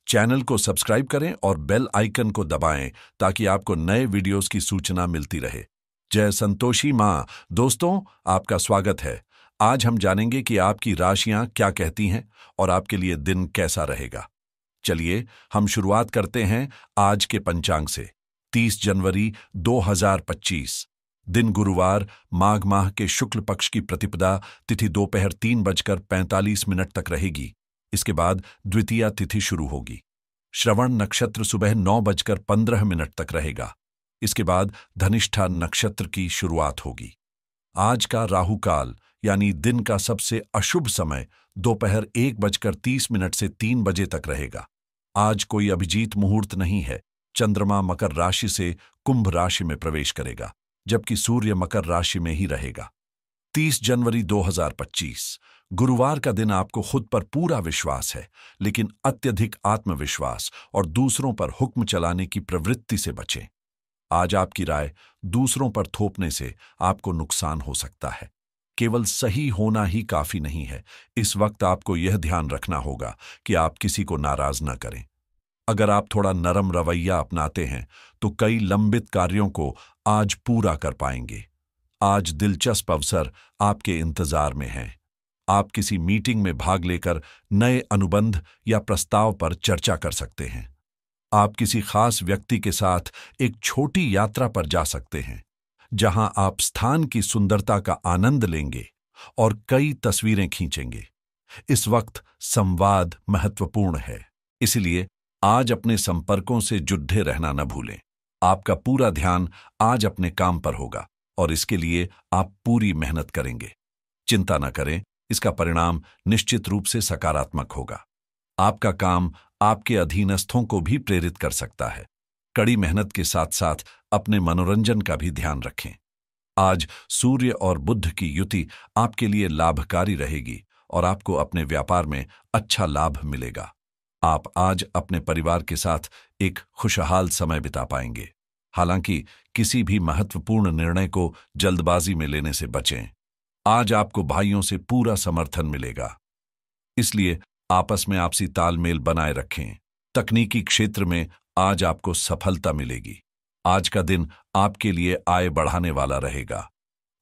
Channel को subscribe करें और बेल आइकन को दबाएं ताकि आपको नए वीडियोस की सूचना मिलती रहे। जय संतोषी माँ। दोस्तों, आपका स्वागत है। आज हम जानेंगे कि आपकी राशियां क्या कहती हैं और आपके लिए दिन कैसा रहेगा। चलिए हम शुरुआत करते हैं आज के पंचांग से। 30 जनवरी 2025, दिन गुरुवार, माघ माह के शुक्ल पक्ष की प्रतिपदा तिथि दोपहर 3:45 तक रहेगी। इसके बाद द्वितीया तिथि शुरू होगी। श्रवण नक्षत्र सुबह 9:15 तक रहेगा। इसके बाद धनिष्ठा नक्षत्र की शुरुआत होगी। आज का राहु काल यानी दिन का सबसे अशुभ समय दोपहर 1:30 से 3 बजे तक रहेगा। आज कोई अभिजीत मुहूर्त नहीं है। चंद्रमा मकर राशि से कुंभ राशि में प्रवेश करेगा, जबकि सूर्य मकर राशि में ही रहेगा। 30 जनवरी 2025, गुरुवार का दिन आपको खुद पर पूरा विश्वास है, लेकिन अत्यधिक आत्मविश्वास और दूसरों पर हुक्म चलाने की प्रवृत्ति से बचें। आज आपकी राय दूसरों पर थोपने से आपको नुकसान हो सकता है। केवल सही होना ही काफी नहीं है। इस वक्त आपको यह ध्यान रखना होगा कि आप किसी को नाराज न करें। अगर आप थोड़ा नरम रवैया अपनाते हैं तो कई लंबित कार्यों को आज पूरा कर पाएंगे। आज दिलचस्प अवसर आपके इंतजार में हैं। आप किसी मीटिंग में भाग लेकर नए अनुबंध या प्रस्ताव पर चर्चा कर सकते हैं। आप किसी खास व्यक्ति के साथ एक छोटी यात्रा पर जा सकते हैं, जहां आप स्थान की सुंदरता का आनंद लेंगे और कई तस्वीरें खींचेंगे। इस वक्त संवाद महत्वपूर्ण है, इसलिए आज अपने संपर्कों से जुड़े रहना न भूलें। आपका पूरा ध्यान आज अपने काम पर होगा और इसके लिए आप पूरी मेहनत करेंगे। चिंता न करें, इसका परिणाम निश्चित रूप से सकारात्मक होगा। आपका काम आपके अधीनस्थों को भी प्रेरित कर सकता है। कड़ी मेहनत के साथ साथ अपने मनोरंजन का भी ध्यान रखें। आज सूर्य और बुध की युति आपके लिए लाभकारी रहेगी और आपको अपने व्यापार में अच्छा लाभ मिलेगा। आप आज अपने परिवार के साथ एक खुशहाल समय बिता पाएंगे। हालांकि किसी भी महत्वपूर्ण निर्णय को जल्दबाजी में लेने से बचें। आज आपको भाइयों से पूरा समर्थन मिलेगा, इसलिए आपस में आपसी तालमेल बनाए रखें। तकनीकी क्षेत्र में आज आपको सफलता मिलेगी। आज का दिन आपके लिए आय बढ़ाने वाला रहेगा।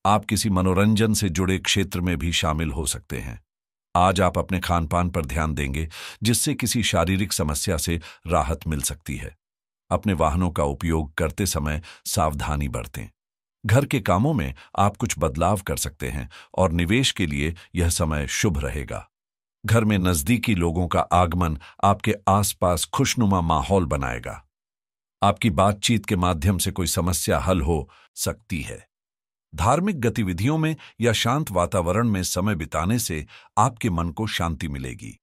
आप किसी मनोरंजन से जुड़े क्षेत्र में भी शामिल हो सकते हैं। आज आप अपने खान पान पर ध्यान देंगे, जिससे किसी शारीरिक समस्या से राहत मिल सकती है। अपने वाहनों का उपयोग करते समय सावधानी बरतें। घर के कामों में आप कुछ बदलाव कर सकते हैं और निवेश के लिए यह समय शुभ रहेगा। घर में नजदीकी लोगों का आगमन आपके आसपास खुशनुमा माहौल बनाएगा। आपकी बातचीत के माध्यम से कोई समस्या हल हो सकती है। धार्मिक गतिविधियों में या शांत वातावरण में समय बिताने से आपके मन को शांति मिलेगी।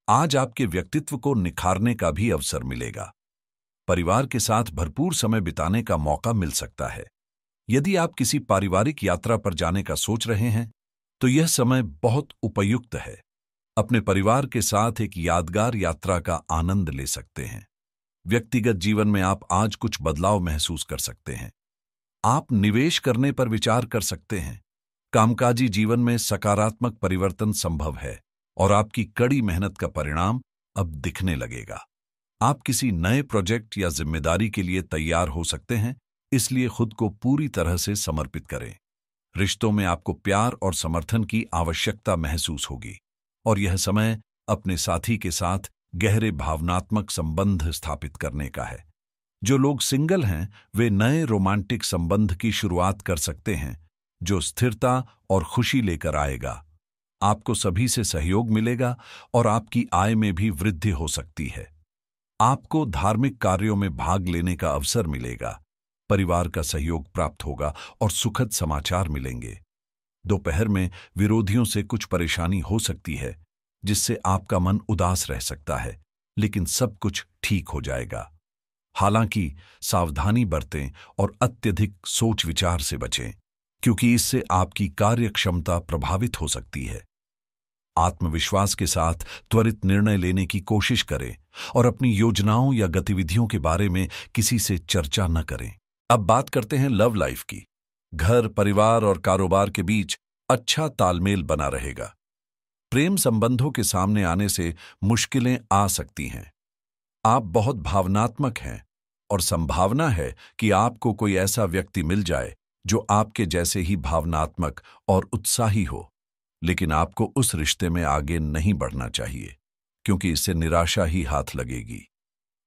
आज आपके व्यक्तित्व को निखारने का भी अवसर मिलेगा। परिवार के साथ भरपूर समय बिताने का मौका मिल सकता है। यदि आप किसी पारिवारिक यात्रा पर जाने का सोच रहे हैं, तो यह समय बहुत उपयुक्त है। अपने परिवार के साथ एक यादगार यात्रा का आनंद ले सकते हैं। व्यक्तिगत जीवन में आप आज कुछ बदलाव महसूस कर सकते हैं। आप निवेश करने पर विचार कर सकते हैं। कामकाजी जीवन में सकारात्मक परिवर्तन संभव है और आपकी कड़ी मेहनत का परिणाम अब दिखने लगेगा। आप किसी नए प्रोजेक्ट या जिम्मेदारी के लिए तैयार हो सकते हैं, इसलिए खुद को पूरी तरह से समर्पित करें। रिश्तों में आपको प्यार और समर्थन की आवश्यकता महसूस होगी और यह समय अपने साथी के साथ गहरे भावनात्मक संबंध स्थापित करने का है। जो लोग सिंगल हैं, वे नए रोमांटिक संबंध की शुरुआत कर सकते हैं, जो स्थिरता और खुशी लेकर आएगा। आपको सभी से सहयोग मिलेगा और आपकी आय में भी वृद्धि हो सकती है। आपको धार्मिक कार्यों में भाग लेने का अवसर मिलेगा। परिवार का सहयोग प्राप्त होगा और सुखद समाचार मिलेंगे। दोपहर में विरोधियों से कुछ परेशानी हो सकती है, जिससे आपका मन उदास रह सकता है, लेकिन सब कुछ ठीक हो जाएगा। हालांकि सावधानी बरतें और अत्यधिक सोच विचार से बचें, क्योंकि इससे आपकी कार्य क्षमता प्रभावित हो सकती है। आत्मविश्वास के साथ त्वरित निर्णय लेने की कोशिश करें और अपनी योजनाओं या गतिविधियों के बारे में किसी से चर्चा न करें। अब बात करते हैं लव लाइफ की। घर, परिवार और कारोबार के बीच अच्छा तालमेल बना रहेगा। प्रेम संबंधों के सामने आने से मुश्किलें आ सकती हैं। आप बहुत भावनात्मक हैं और संभावना है कि आपको कोई ऐसा व्यक्ति मिल जाए जो आपके जैसे ही भावनात्मक और उत्साही हो। लेकिन आपको उस रिश्ते में आगे नहीं बढ़ना चाहिए, क्योंकि इससे निराशा ही हाथ लगेगी।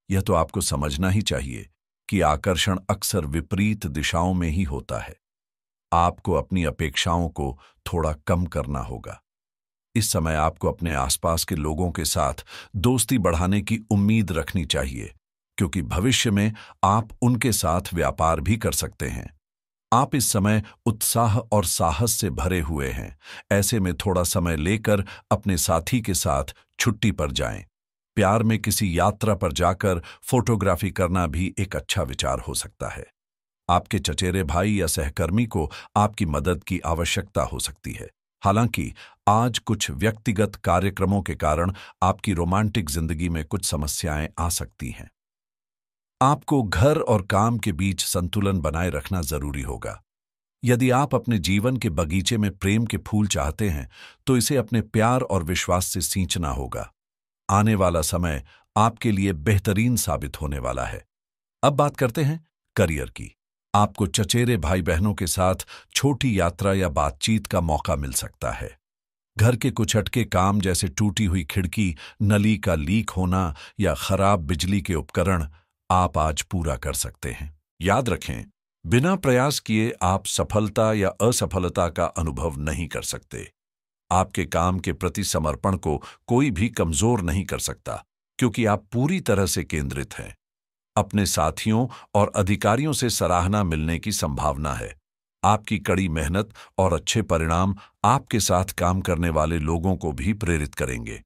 यह तो आपको समझना ही चाहिए कि आकर्षण अक्सर विपरीत दिशाओं में ही होता है। आपको अपनी अपेक्षाओं को थोड़ा कम करना होगा। इस समय आपको अपने आसपास के लोगों के साथ दोस्ती बढ़ाने की उम्मीद रखनी चाहिए, क्योंकि भविष्य में आप उनके साथ व्यापार भी कर सकते हैं। आप इस समय उत्साह और साहस से भरे हुए हैं। ऐसे में थोड़ा समय लेकर अपने साथी के साथ छुट्टी पर जाएं। प्यार में किसी यात्रा पर जाकर फोटोग्राफी करना भी एक अच्छा विचार हो सकता है। आपके चचेरे भाई या सहकर्मी को आपकी मदद की आवश्यकता हो सकती है। हालांकि आज कुछ व्यक्तिगत कार्यक्रमों के कारण आपकी रोमांटिक जिंदगी में कुछ समस्याएं आ सकती हैं। आपको घर और काम के बीच संतुलन बनाए रखना जरूरी होगा। यदि आप अपने जीवन के बगीचे में प्रेम के फूल चाहते हैं, तो इसे अपने प्यार और विश्वास से सींचना होगा। आने वाला समय आपके लिए बेहतरीन साबित होने वाला है। अब बात करते हैं करियर की। आपको चचेरे भाई बहनों के साथ छोटी यात्रा या बातचीत का मौका मिल सकता है। घर के कुछ अटके काम जैसे टूटी हुई खिड़की, नली का लीक होना या खराब बिजली के उपकरण आप आज पूरा कर सकते हैं। याद रखें, बिना प्रयास किए आप सफलता या असफलता का अनुभव नहीं कर सकते। आपके काम के प्रति समर्पण को कोई भी कमजोर नहीं कर सकता, क्योंकि आप पूरी तरह से केंद्रित हैं। अपने साथियों और अधिकारियों से सराहना मिलने की संभावना है। आपकी कड़ी मेहनत और अच्छे परिणाम आपके साथ काम करने वाले लोगों को भी प्रेरित करेंगे।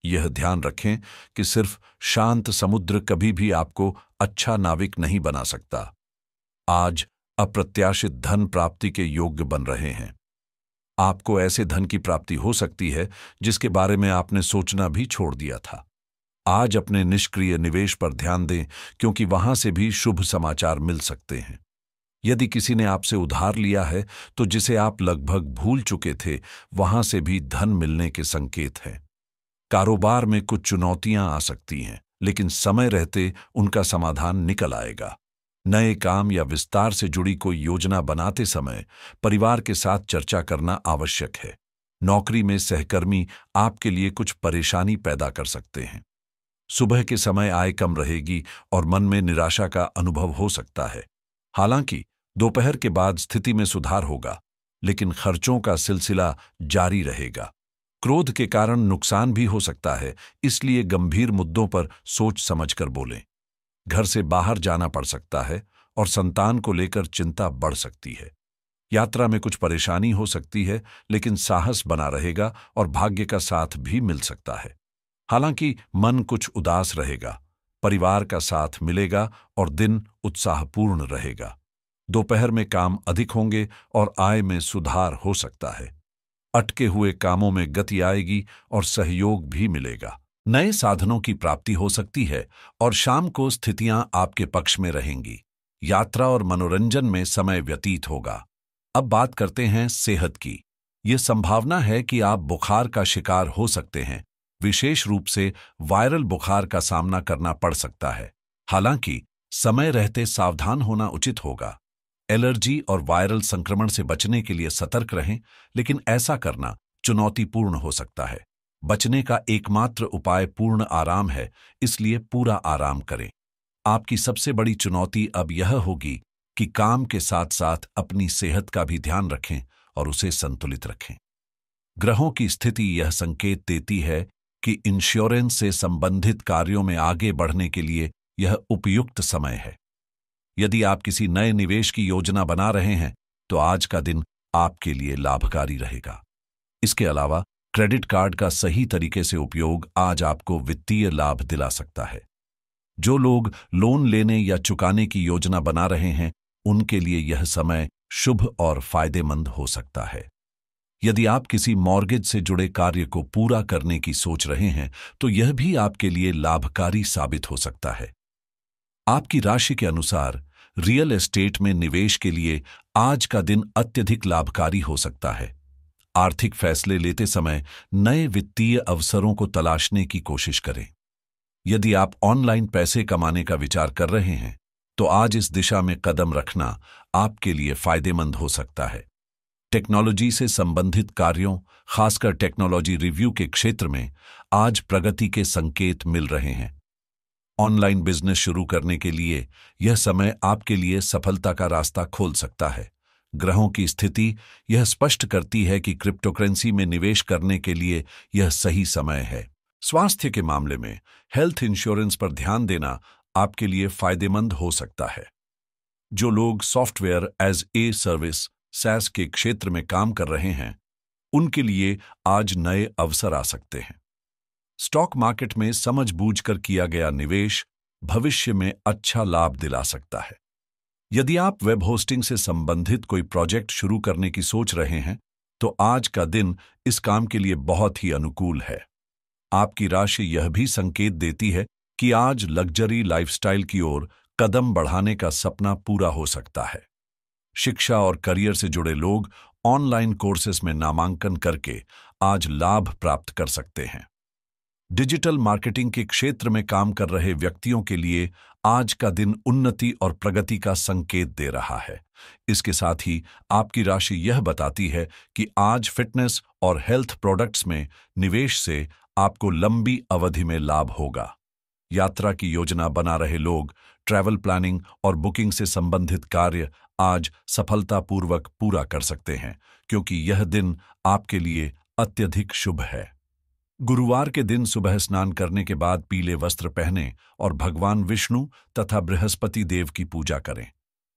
यह ध्यान रखें कि सिर्फ शांत समुद्र कभी भी आपको अच्छा नाविक नहीं बना सकता। आज अप्रत्याशित धन प्राप्ति के योग्य बन रहे हैं। आपको ऐसे धन की प्राप्ति हो सकती है जिसके बारे में आपने सोचना भी छोड़ दिया था। आज अपने निष्क्रिय निवेश पर ध्यान दें, क्योंकि वहां से भी शुभ समाचार मिल सकते हैं। यदि किसी ने आपसे उधार लिया है, तो जिसे आप लगभग भूल चुके थे, वहां से भी धन मिलने के संकेत हैं। कारोबार में कुछ चुनौतियां आ सकती हैं, लेकिन समय रहते उनका समाधान निकल आएगा। नए काम या विस्तार से जुड़ी कोई योजना बनाते समय परिवार के साथ चर्चा करना आवश्यक है। नौकरी में सहकर्मी आपके लिए कुछ परेशानी पैदा कर सकते हैं। सुबह के समय आय कम रहेगी और मन में निराशा का अनुभव हो सकता है। हालांकि दोपहर के बाद स्थिति में सुधार होगा, लेकिन खर्चों का सिलसिला जारी रहेगा। क्रोध के कारण नुकसान भी हो सकता है, इसलिए गंभीर मुद्दों पर सोच समझकर बोलें। घर से बाहर जाना पड़ सकता है और संतान को लेकर चिंता बढ़ सकती है। यात्रा में कुछ परेशानी हो सकती है, लेकिन साहस बना रहेगा और भाग्य का साथ भी मिल सकता है। हालांकि मन कुछ उदास रहेगा, परिवार का साथ मिलेगा और दिन उत्साहपूर्ण रहेगा। दोपहर में काम अधिक होंगे और आय में सुधार हो सकता है। अटके हुए कामों में गति आएगी और सहयोग भी मिलेगा। नए साधनों की प्राप्ति हो सकती है और शाम को स्थितियां आपके पक्ष में रहेंगी। यात्रा और मनोरंजन में समय व्यतीत होगा। अब बात करते हैं सेहत की। यह संभावना है कि आप बुखार का शिकार हो सकते हैं। विशेष रूप से वायरल बुखार का सामना करना पड़ सकता है। हालांकि समय रहते सावधान होना उचित होगा। एलर्जी और वायरल संक्रमण से बचने के लिए सतर्क रहें, लेकिन ऐसा करना चुनौतीपूर्ण हो सकता है। बचने का एकमात्र उपाय पूर्ण आराम है, इसलिए पूरा आराम करें। आपकी सबसे बड़ी चुनौती अब यह होगी कि काम के साथ साथ अपनी सेहत का भी ध्यान रखें और उसे संतुलित रखें। ग्रहों की स्थिति यह संकेत देती है कि इंश्योरेंस से संबंधित कार्यों में आगे बढ़ने के लिए यह उपयुक्त समय है। यदि आप किसी नए निवेश की योजना बना रहे हैं, तो आज का दिन आपके लिए लाभकारी रहेगा। इसके अलावा क्रेडिट कार्ड का सही तरीके से उपयोग आज आपको वित्तीय लाभ दिला सकता है। जो लोग लोन लेने या चुकाने की योजना बना रहे हैं, उनके लिए यह समय शुभ और फायदेमंद हो सकता है। यदि आप किसी मॉर्गेज से जुड़े कार्य को पूरा करने की सोच रहे हैं, तो यह भी आपके लिए लाभकारी साबित हो सकता है। आपकी राशि के अनुसार रियल एस्टेट में निवेश के लिए आज का दिन अत्यधिक लाभकारी हो सकता है। आर्थिक फैसले लेते समय नए वित्तीय अवसरों को तलाशने की कोशिश करें। यदि आप ऑनलाइन पैसे कमाने का विचार कर रहे हैं तो आज इस दिशा में कदम रखना आपके लिए फायदेमंद हो सकता है। टेक्नोलॉजी से संबंधित कार्यों, खासकर टेक्नोलॉजी रिव्यू के क्षेत्र में आज प्रगति के संकेत मिल रहे हैं। ऑनलाइन बिजनेस शुरू करने के लिए यह समय आपके लिए सफलता का रास्ता खोल सकता है। ग्रहों की स्थिति यह स्पष्ट करती है कि क्रिप्टोकरेंसी में निवेश करने के लिए यह सही समय है। स्वास्थ्य के मामले में हेल्थ इंश्योरेंस पर ध्यान देना आपके लिए फायदेमंद हो सकता है। जो लोग software as a service SaaS के क्षेत्र में काम कर रहे हैं, उनके लिए आज नए अवसर आ सकते हैं। स्टॉक मार्केट में समझबूझकर किया गया निवेश भविष्य में अच्छा लाभ दिला सकता है। यदि आप वेब होस्टिंग से संबंधित कोई प्रोजेक्ट शुरू करने की सोच रहे हैं, तो आज का दिन इस काम के लिए बहुत ही अनुकूल है। आपकी राशि यह भी संकेत देती है कि आज लग्जरी लाइफस्टाइल की ओर कदम बढ़ाने का सपना पूरा हो सकता है। शिक्षा और करियर से जुड़े लोग ऑनलाइन कोर्सेस में नामांकन करके आज लाभ प्राप्त कर सकते हैं। डिजिटल मार्केटिंग के क्षेत्र में काम कर रहे व्यक्तियों के लिए आज का दिन उन्नति और प्रगति का संकेत दे रहा है। इसके साथ ही आपकी राशि यह बताती है कि आज फिटनेस और हेल्थ प्रोडक्ट्स में निवेश से आपको लंबी अवधि में लाभ होगा। यात्रा की योजना बना रहे लोग ट्रैवल प्लानिंग और बुकिंग से संबंधित कार्य आज सफलतापूर्वक पूरा कर सकते हैं, क्योंकि यह दिन आपके लिए अत्यधिक शुभ है। गुरुवार के दिन सुबह स्नान करने के बाद पीले वस्त्र पहनें और भगवान विष्णु तथा बृहस्पति देव की पूजा करें।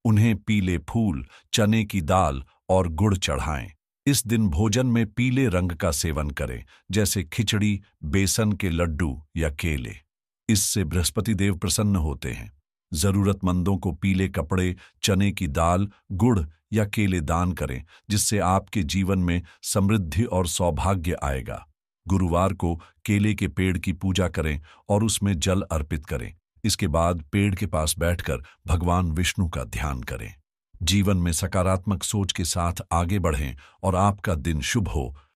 उन्हें पीले फूल, चने की दाल और गुड़ चढ़ाएं। इस दिन भोजन में पीले रंग का सेवन करें, जैसे खिचड़ी, बेसन के लड्डू या केले। इससे बृहस्पति देव प्रसन्न होते हैं। जरूरतमंदों को पीले कपड़े, चने की दाल, गुड़ या केले दान करें, जिससे आपके जीवन में समृद्धि और सौभाग्य आएगा। गुरुवार को केले के पेड़ की पूजा करें और उसमें जल अर्पित करें। इसके बाद पेड़ के पास बैठकर भगवान विष्णु का ध्यान करें। जीवन में सकारात्मक सोच के साथ आगे बढ़ें और आपका दिन शुभ हो।